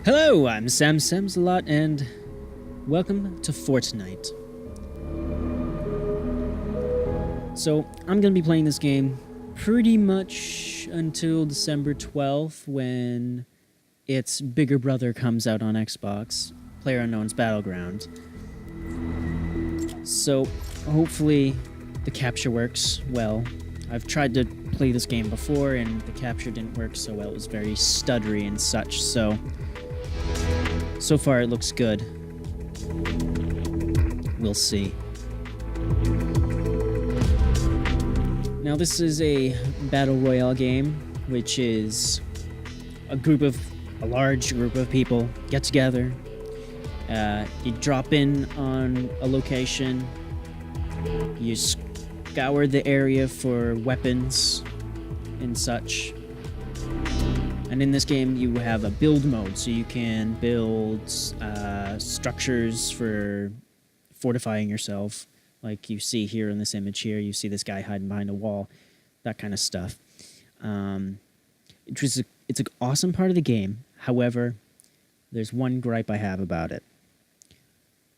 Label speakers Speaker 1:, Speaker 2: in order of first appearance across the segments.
Speaker 1: Hello, I'm Sam Samsalot, and welcome to Fortnite. So, I'm going to be playing this game pretty much until December 12th, when its bigger brother comes out on Xbox, PlayerUnknown's Battleground. So, hopefully the capture works well. I've tried to play this game before, and the capture didn't work so well. It was very stuttery and such, so far it looks good. We'll see. Now this is a battle royale game, which is a large group of people get together. You drop in on a location. You scour the area for weapons and such. And in this game, you have a build mode, so you can build structures for fortifying yourself, like you see here in this image here. You see this guy hiding behind a wall, that kind of stuff. It's an awesome part of the game. However, there's one gripe I have about it.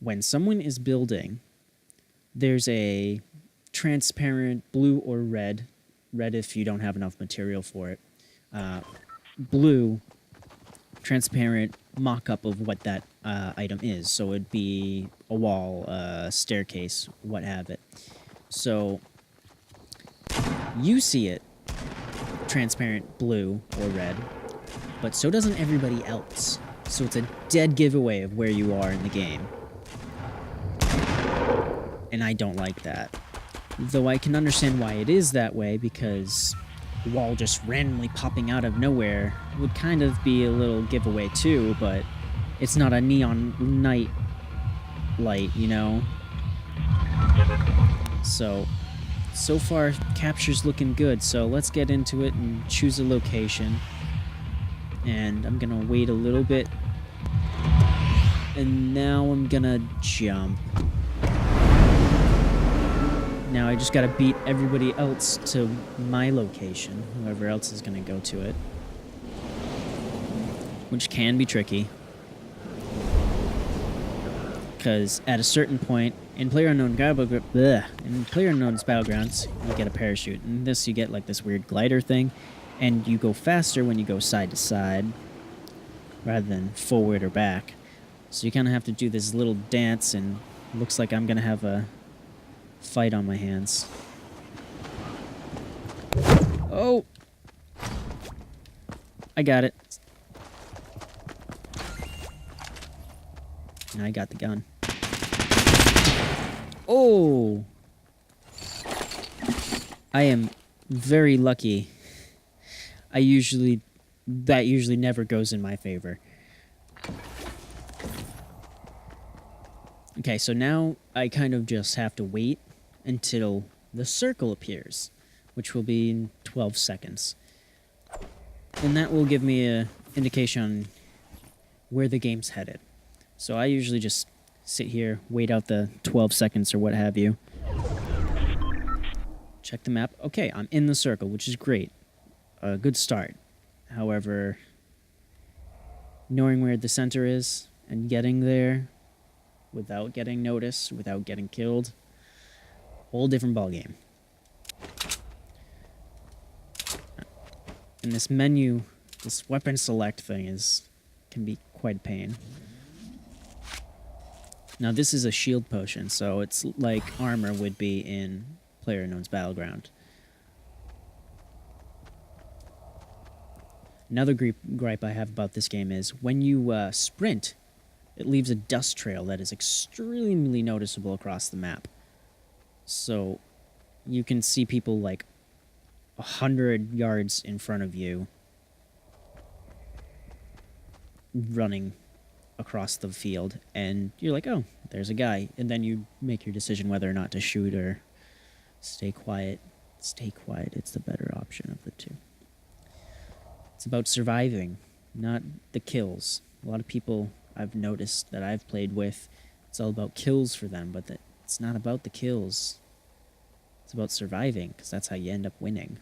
Speaker 1: When someone is building, there's a transparent blue or red if you don't have enough material for it, blue transparent mock-up of what that item is. So it'd be a wall, a staircase, what have it. So you see it transparent blue or red, but so doesn't everybody else. So it's a dead giveaway of where you are in the game. And I don't like that. Though I can understand why it is that way, because the wall just randomly popping out of nowhere would kind of be a little giveaway too, but it's not a neon night light, you know? So far, capture's looking good, so let's get into it and choose a location. And I'm gonna wait a little bit. And now I'm gonna jump. Now I just gotta beat everybody else to my location, whoever else is gonna go to it. Which can be tricky. Because at a certain point, in PlayerUnknown's Battlegrounds, you get a parachute. In this, you get like this weird glider thing, and you go faster when you go side to side, rather than forward or back. So you kind of have to do this little dance, and it looks like I'm gonna have a fight on my hands. Oh! I got it. Now I got the gun. Oh! I am very lucky. That usually never goes in my favor. Okay, so now I kind of just have to wait until the circle appears, which will be in 12 seconds. And that will give me an indication on where the game's headed. So I usually just sit here, wait out the 12 seconds or what have you. Check the map. Okay, I'm in the circle, which is great. A good start. However, knowing where the center is and getting there without getting noticed, without getting killed, whole different ballgame. And this menu, this weapon select thing can be quite a pain. Now this is a shield potion, so it's like armor would be in PlayerUnknown's Battleground. Another gripe I have about this game is when you sprint, it leaves a dust trail that is extremely noticeable across the map. So you can see people like 100 yards in front of you running across the field, and you're like, oh, there's a guy. And then you make your decision whether or not to shoot or stay quiet. Stay quiet, it's the better option of the two. It's about surviving, not the kills. A lot of people I've noticed that I've played with, it's all about kills for them, but it's not about the kills. It's about surviving, because that's how you end up winning.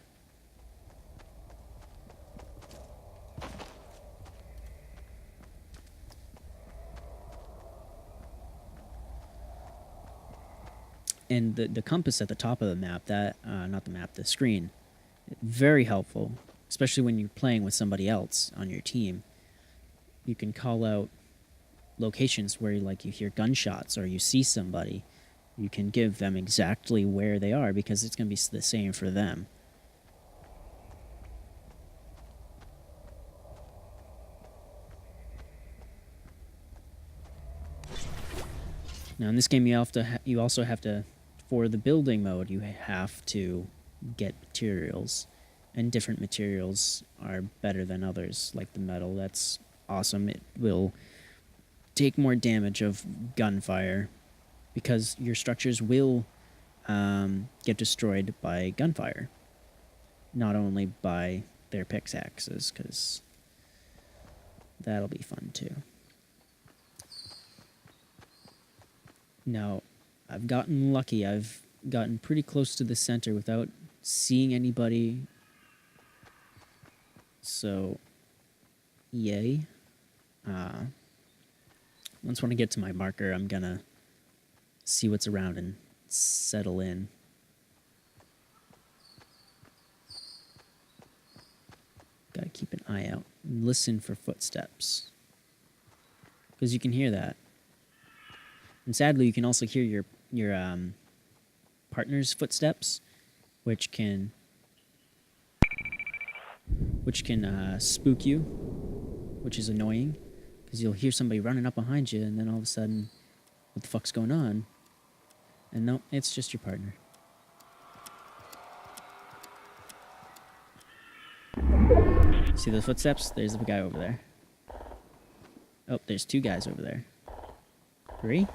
Speaker 1: And the compass at the top of the map, that not the map, the screen, very helpful, especially when you're playing with somebody else on your team. You can call out locations where you hear gunshots or you see somebody. You can give them exactly where they are because it's going to be the same for them. Now in this game, you also have to, for the building mode, you have to get materials, and different materials are better than others. Like the metal, that's awesome. It will take more damage of gunfire because your structures will get destroyed by gunfire, not only by their pickaxes, because that'll be fun too. Now, I've gotten lucky. I've gotten pretty close to the center without seeing anybody. So, yay. Once when I get to my marker, I'm gonna see what's around and settle in. Gotta keep an eye out and listen for footsteps, because you can hear that. And sadly, you can also hear your partner's footsteps, which can spook you, which is annoying, because you'll hear somebody running up behind you, and then all of a sudden, what the fuck's going on? And no, it's just your partner. See the footsteps? There's the guy over there. Oh, there's two guys over there. 3?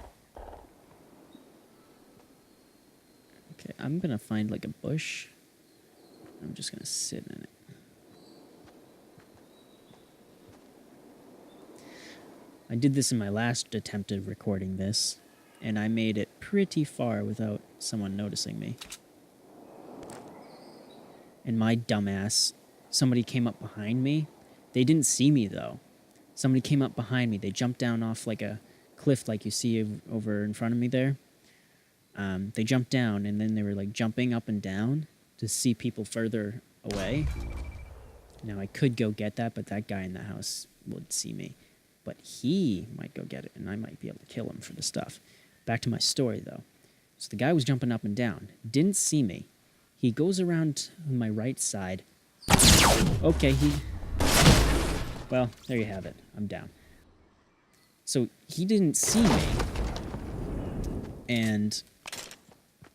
Speaker 1: Okay, I'm gonna find like a bush. I'm just gonna sit in it. I did this in my last attempt at recording this, and I made it pretty far without someone noticing me. And my dumbass, somebody came up behind me. They didn't see me though. Somebody came up behind me. They jumped down off like a cliff like you see over in front of me there. They jumped down, and then they were like jumping up and down to see people further away. Now I could go get that, but that guy in the house would see me. But he might go get it, and I might be able to kill him for the stuff. Back to my story, though. So the guy was jumping up and down. Didn't see me. He goes around on my right side. Okay, well, there you have it. I'm down. So he didn't see me. And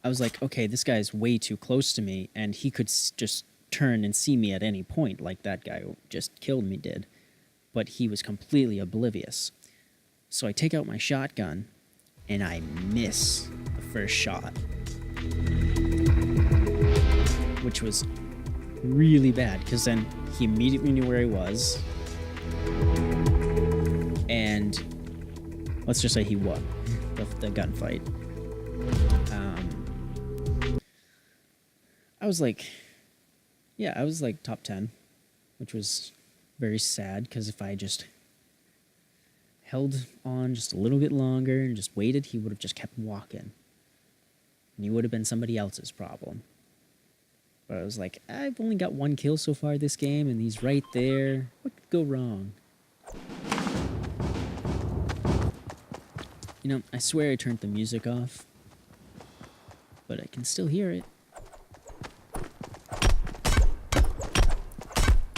Speaker 1: I was like, okay, this guy's way too close to me, and he could just turn and see me at any point, like that guy who just killed me did. But he was completely oblivious. So I take out my shotgun, and I miss the first shot, which was really bad, because then he immediately knew where he was, and let's just say he won the gunfight. I was like top 10, which was very sad, because if I just held on just a little bit longer and just waited, he would have just kept walking. And he would have been somebody else's problem. But I was like, I've only got 1 kill so far this game, and he's right there. What could go wrong? You know, I swear I turned the music off, but I can still hear it.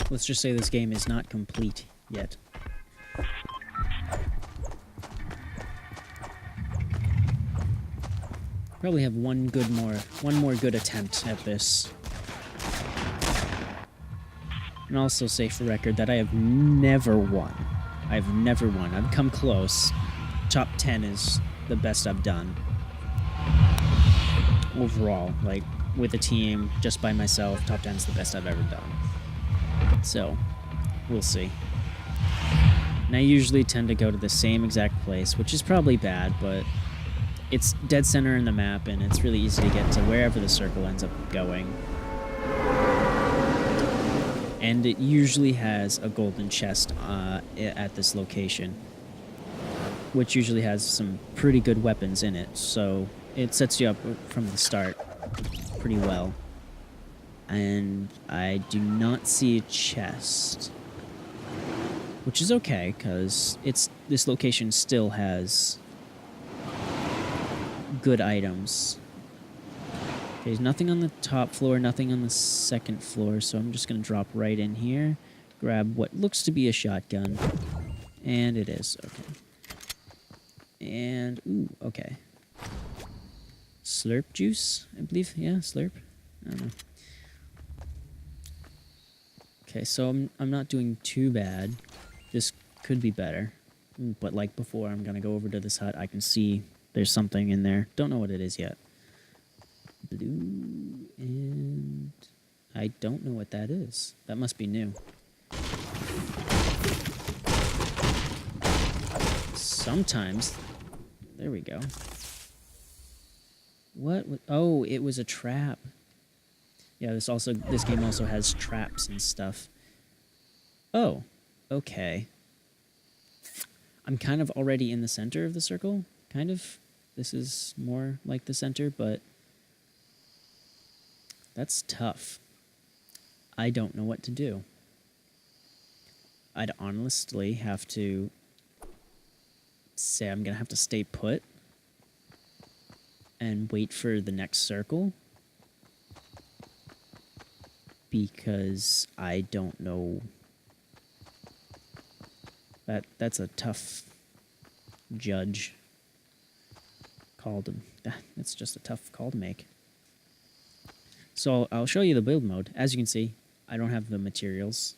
Speaker 1: Let's just say this game is not complete yet. Probably have one more good attempt at this. And also say for record that I have never won. I've never won. I've come close. Top 10 is the best I've done. Overall, like with a team, just by myself, top 10 is the best I've ever done. So, we'll see. And I usually tend to go to the same exact place, which is probably bad, but it's dead center in the map, and it's really easy to get to wherever the circle ends up going. And it usually has a golden chest at this location, which usually has some pretty good weapons in it, so it sets you up from the start pretty well. And I do not see a chest, which is okay because this location still has good items. Okay, there's nothing on the top floor, nothing on the second floor, so I'm just gonna drop right in here, grab what looks to be a shotgun, and it is. Okay. And ooh, okay. Slurp juice, I believe. Yeah, slurp. I don't know. Okay, so I'm not doing too bad. This could be better. But like before, I'm gonna go over to this hut. I can see there's something in there. Don't know what it is yet. Blue, and I don't know what that is. That must be new. Sometimes. There we go. What? Oh, it was a trap. Yeah, this game also has traps and stuff. Oh, okay. I'm kind of already in the center of the circle, kind of. This is more like the center, but that's tough. I don't know what to do. I'd honestly have to say I'm gonna have to stay put and wait for the next circle, because I don't know. That's a tough judge call to. It's just a tough call to make. So I'll show you the build mode. As you can see, I don't have the materials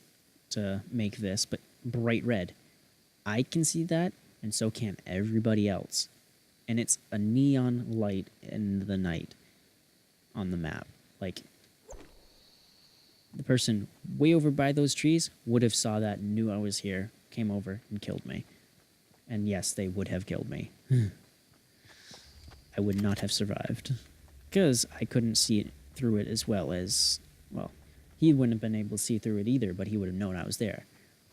Speaker 1: to make this, but bright red. I can see that, and so can everybody else. And it's a neon light in the night on the map. Like, the person way over by those trees would have saw that, knew I was here, came over and killed me. And yes, they would have killed me. I would not have survived, because I couldn't see it through it as well as, well, he wouldn't have been able to see through it either, but he would have known I was there.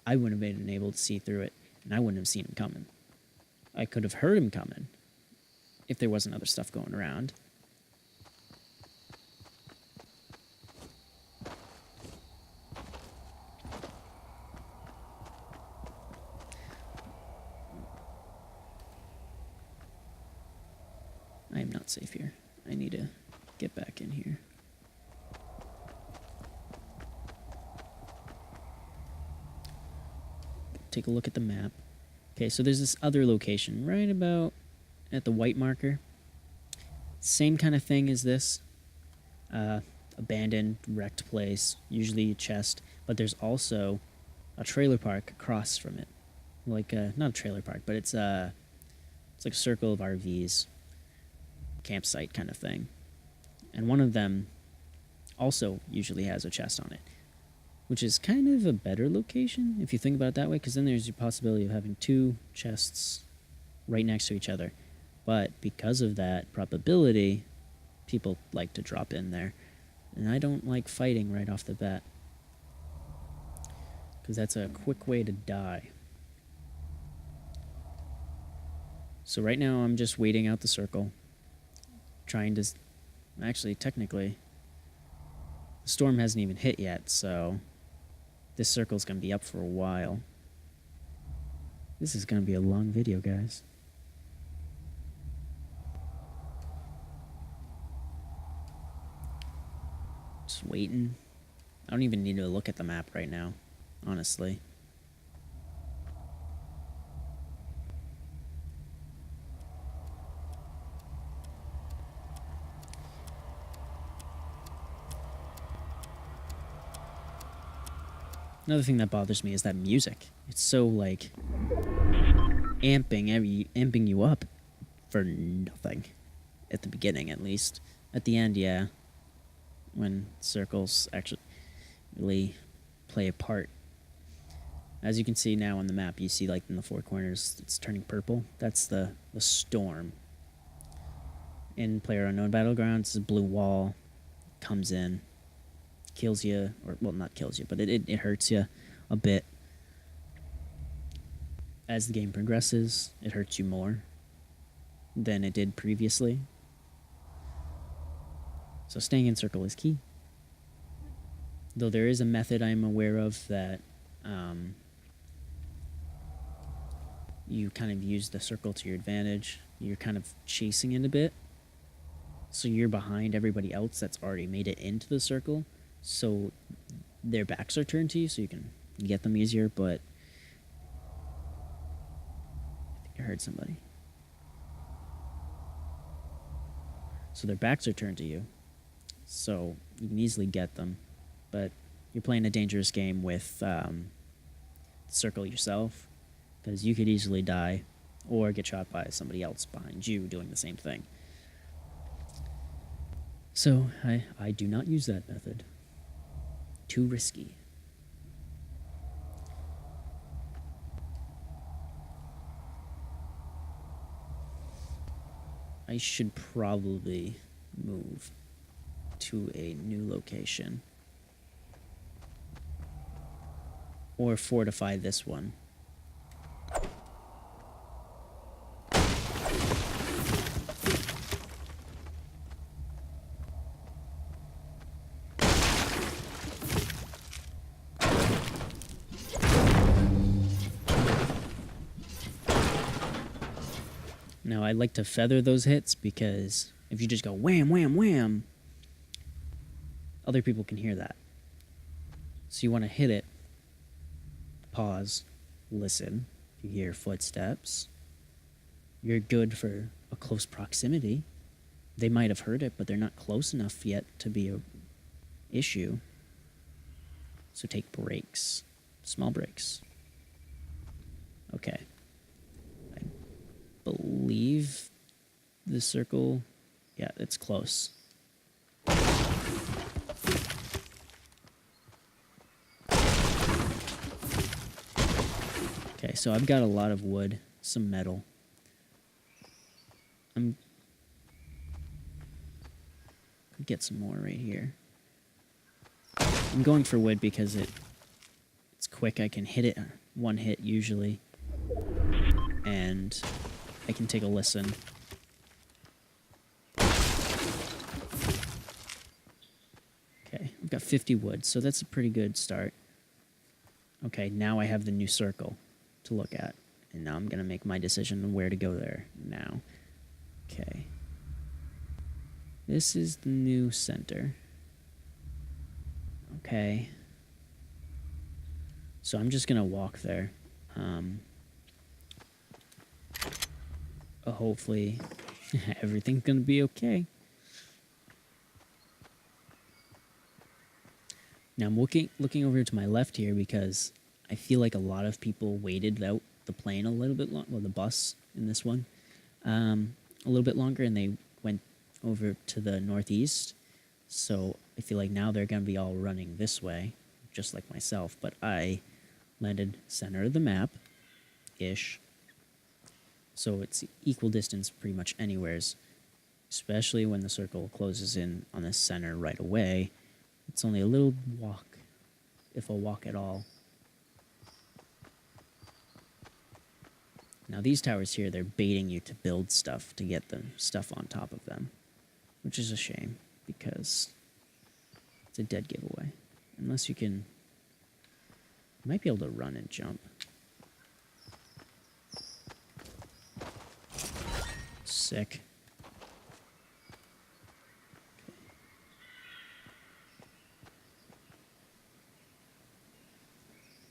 Speaker 1: I wouldn't have been able to see through it, and I wouldn't have seen him coming. I could have heard him coming if there wasn't other stuff going around. I am not safe here. I need to get back in here. Take a look at the map. Okay, so there's this other location right about at the white marker. Same kind of thing as this. Abandoned, wrecked place, usually a chest, but there's also a trailer park across from it. Like, not a trailer park, but it's like a circle of RVs. Campsite kind of thing. And one of them also usually has a chest on it, which is kind of a better location if you think about it that way, because then there's your possibility of having two chests right next to each other. But because of that probability, people like to drop in there. And I don't like fighting right off the bat, because that's a quick way to die. So right now I'm just waiting out the circle, trying to... Actually, technically, the storm hasn't even hit yet, so this circle's going to be up for a while. This is going to be a long video, guys. Just waiting. I don't even need to look at the map right now, honestly. Another thing that bothers me is that music. It's so, like, amping you up for nothing. At the beginning, at least. At the end, yeah. When circles actually really play a part. As you can see now on the map, you see, like, in the four corners, it's turning purple. That's the storm. In PlayerUnknown Battlegrounds, this blue wall comes in, kills you, or, well, not kills you, but it hurts you a bit. As the game progresses, it hurts you more than it did previously. So staying in circle is key. Though there is a method I'm aware of that you kind of use the circle to your advantage. You're kind of chasing it a bit. So you're behind everybody else that's already made it into the circle. So their backs are turned to you, so you can get them easier, but I think I heard somebody. So their backs are turned to you, so you can easily get them, but you're playing a dangerous game with circle yourself, because you could easily die or get shot by somebody else behind you doing the same thing. So I do not use that method. Too risky. I should probably move to a new location. Or fortify this one. Now, I like to feather those hits because if you just go wham, wham, wham, other people can hear that. So you want to hit it, pause, listen. If you hear footsteps, you're good for a close proximity. They might have heard it, but they're not close enough yet to be an issue. So take breaks, small breaks. Okay. I believe the circle, yeah, it's close. Okay, so I've got a lot of wood, some metal. Get some more right here. I'm going for wood because it's quick. I can hit it one hit usually, and I can take a listen. Okay, I've got 50 wood, so that's a pretty good start. Okay, now I have the new circle to look at, and now I'm gonna make my decision on where to go there now. Okay. This is the new center. Okay. So I'm just gonna walk there. Hopefully everything's gonna be okay. Now I'm looking over to my left here because I feel like a lot of people waited out the plane a little bit long, well, the bus in this one, a little bit longer, and they went over to the northeast. So I feel like now they're going to be all running this way, just like myself. But I landed center of the map-ish. So it's equal distance pretty much anywheres, especially when the circle closes in on the center right away. It's only a little walk, if a walk at all. Now these towers here, they're baiting you to build stuff to get the stuff on top of them, which is a shame because it's a dead giveaway. Unless you can, you might be able to run and jump. Sick.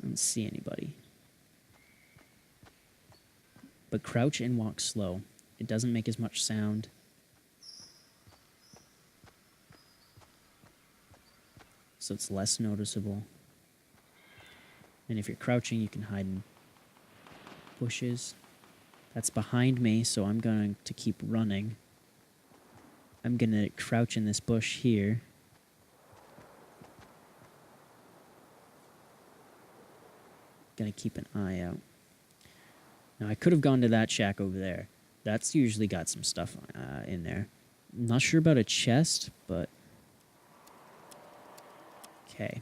Speaker 1: I don't see anybody. But crouch and walk slow. It doesn't make as much sound. So it's less noticeable. And if you're crouching, you can hide in bushes. That's behind me, so I'm going to keep running. I'm going to crouch in this bush here. Gonna keep an eye out. Now, I could have gone to that shack over there. That's usually got some stuff in there. I'm not sure about a chest, but... Okay.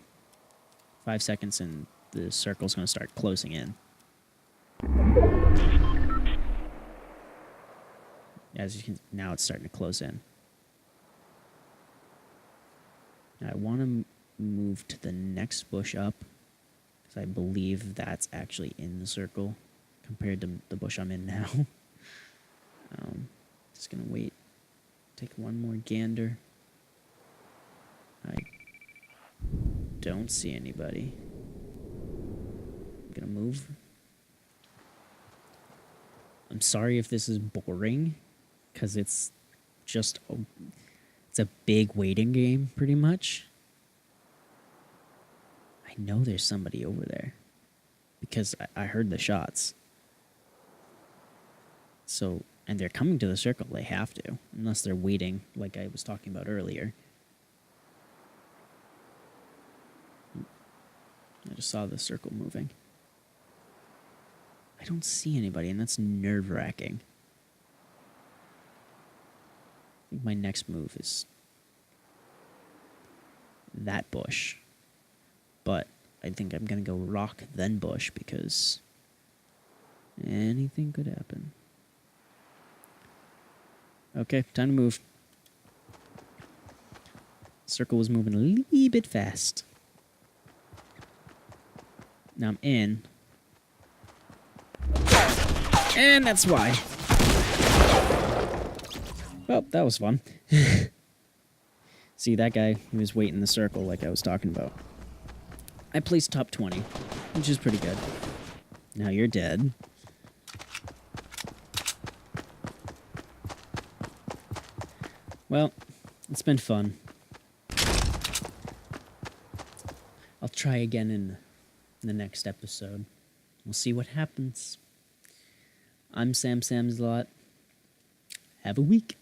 Speaker 1: 5 seconds and the circle's going to start closing in. As you can... Now it's starting to close in. I want to move to the next bush up, because I believe that's actually in the circle compared to the bush I'm in now. Just gonna wait. Take one more gander. I don't see anybody. I'm gonna move. I'm sorry if this is boring, because it's just it's a big waiting game, pretty much. I know there's somebody over there, because I heard the shots. So, and they're coming to the circle. They have to, unless they're waiting, like I was talking about earlier. I just saw the circle moving. I don't see anybody, and that's nerve-wracking. I think my next move is that bush. But I think I'm going to go rock, then bush, because anything could happen. Okay, time to move. Circle was moving a little bit fast. Now I'm in. And that's why. Well, that was fun. See, that guy, he was waiting in the circle like I was talking about. I placed top 20, which is pretty good. Now you're dead. Well, it's been fun. I'll try again in the next episode. We'll see what happens. I'm Sam Samslot. Have a week.